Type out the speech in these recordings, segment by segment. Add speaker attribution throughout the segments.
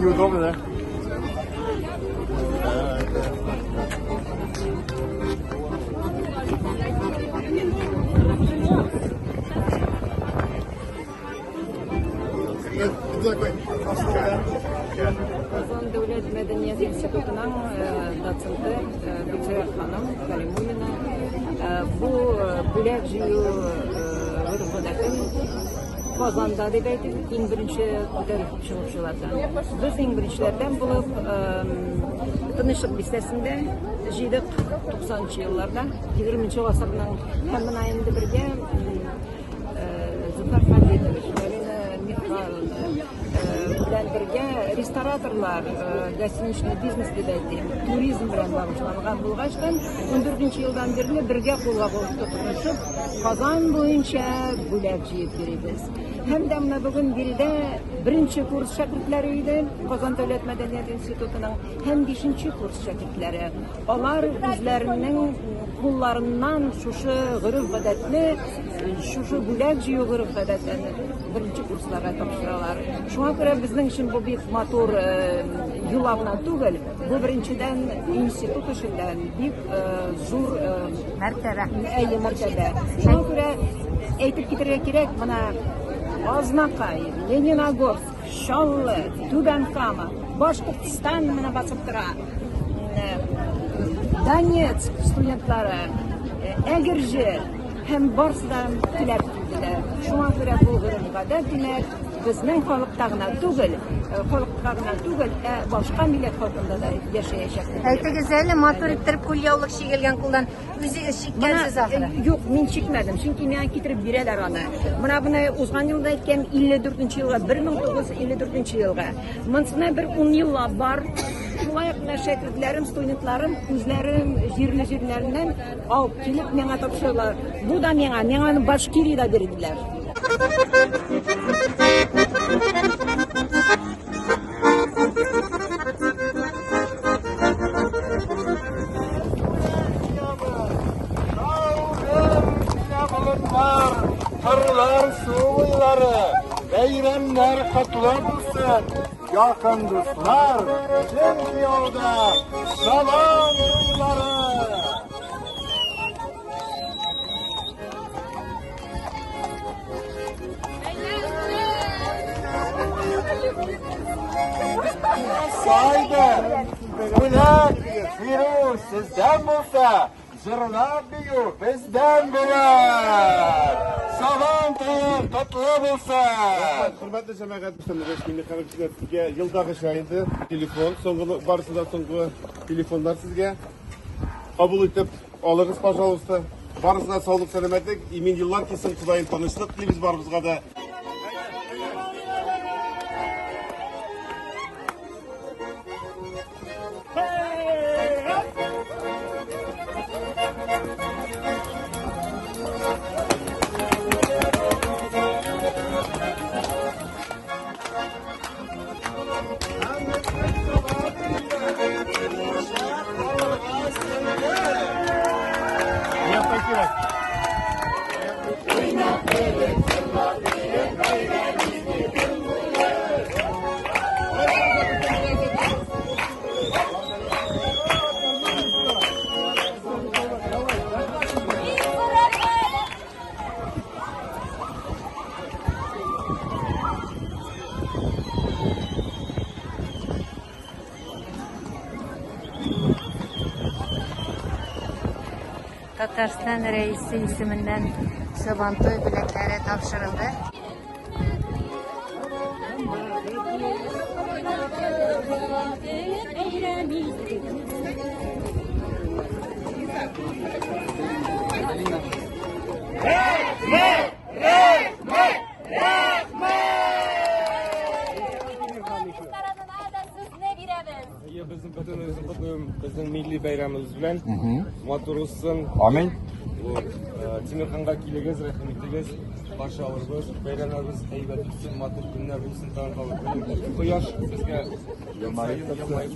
Speaker 1: Неудобно, да?
Speaker 2: Казан Дәүләт мәдәният институтының доценты Гөлзия ханым Кәлимуллина бу бүләк җыю гадәтен Казанда дип әйтеп, иң беренче күтәреп чыгучылардан. Без иң беренчеләрдән булып Тынычлык бистәсендә җыйдык 90-нчы елларда, 20-нче гасырның һәммә айында бергә Зөфәр Хәмидович, белән бергә рестораторлар, гостиничный бизнес дип әйтим, туризм белән багышланган булгачтан 14нче елдан бирле бергә кулга тотынышып, Казан буенча бүләк җыеп йөрибез. Һәм дә менә бүген биредә беренче курс шәкертләре иде, Казан Дәүләт мәдәният институтының һәм 5нче курс шәкертләре. Алар үзләренең кулларыннан шушы гореф-гадәтне, шушы бүләк җыю гореф-гадәтен беренче курсларга тапшыралар. Шуңа күрә безнең өчен бу бик матур юл гына түгел, бу беренчедән институт эшендән бик зур мәртәбә. Мәртәбә. Шуңа күрә әйтеп китәргә кирәк, менә Азнакай, Лениногорск, Чаллы, Түбән Кама, Башкортстан менә басып тора. Донецк студентлары, Әгерҗе һәм барсыдан килеп килделәр. Шуңа күрә бу гадәт димәк безнең халыкта гына түгел, башка милләт халкында да яшәячәк.
Speaker 3: Әйтегез әле, матур иттереп кулъяулык чигелгән кулдан үзегез чиккәнсез ахыры.
Speaker 2: Юк, мин чикмәдем, чөнки миңа китереп бирәләр аны. Моны узган елда әйткән 54нче елга, 1954 елга. Монысына бер 10 еллап бар. Шулай ук шәкертләрем, студентларым үзләрен җирләреннән алып килеп миңа тапшыралар. Бу да миңа Башкириядә бирделәр.
Speaker 1: Kırlar suğulları, beyranlar katlar bulsun. Yakın dostlar, tüm yolda salam yolları. Saydı, bilek, firu sizden bulsa, zırna biyu bizden bilir. Salam tayar, tatlı bulsa. Hürmetli cemaat müslümanlar, resmi kanalımızda sizge yıldağı şahidi telefon, barısından soңғы telefonlar sizge kabul etip alırız, пожалуйста. Barısına sağlık, selametlik, emin yıllar kesin Kudayın tanıştık, dilimiz barımızga da.
Speaker 3: Татарстан рәисе исеменнән Сабантуй бүләкләре тапшырылды.
Speaker 4: Bizning milliy bayramimiz bilan motor o'tsin.
Speaker 1: Amin.
Speaker 4: Temirxonga kelsangiz, rahmat aytsangiz, barcha avlodimiz bayramlarimiz haybat bo'lsin, motor kunlar bo'lsin, quyosh bizga yilmayib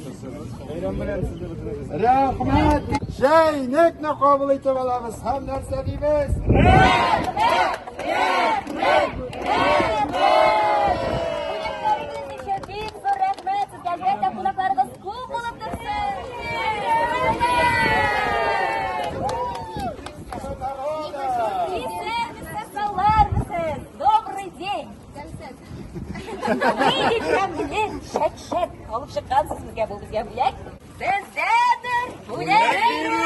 Speaker 4: tursin. Bayram bilan sizni bitiramiz.
Speaker 1: Rahmat. Shaynakni qabul etib olamiz. Ham narsa deymiz. Rahmat.
Speaker 3: Бик зур рәхмәт сезгә. Әлбәттә, кунакларыбыз күп булып торсын. Добрый день! Видите, блин, шәк-шәк алып чыккансыз безгә бу безгә бүләк. Сездәдер бүләк бирү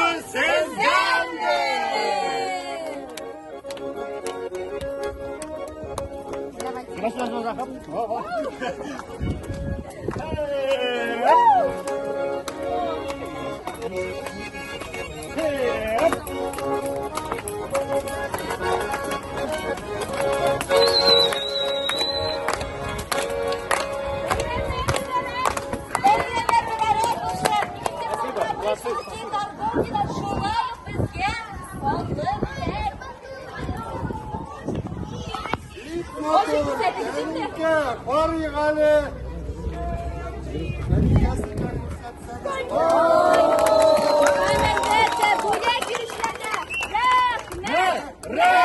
Speaker 1: Барыйк әле.
Speaker 3: Бүләк бирүчеләргә рәхмәт!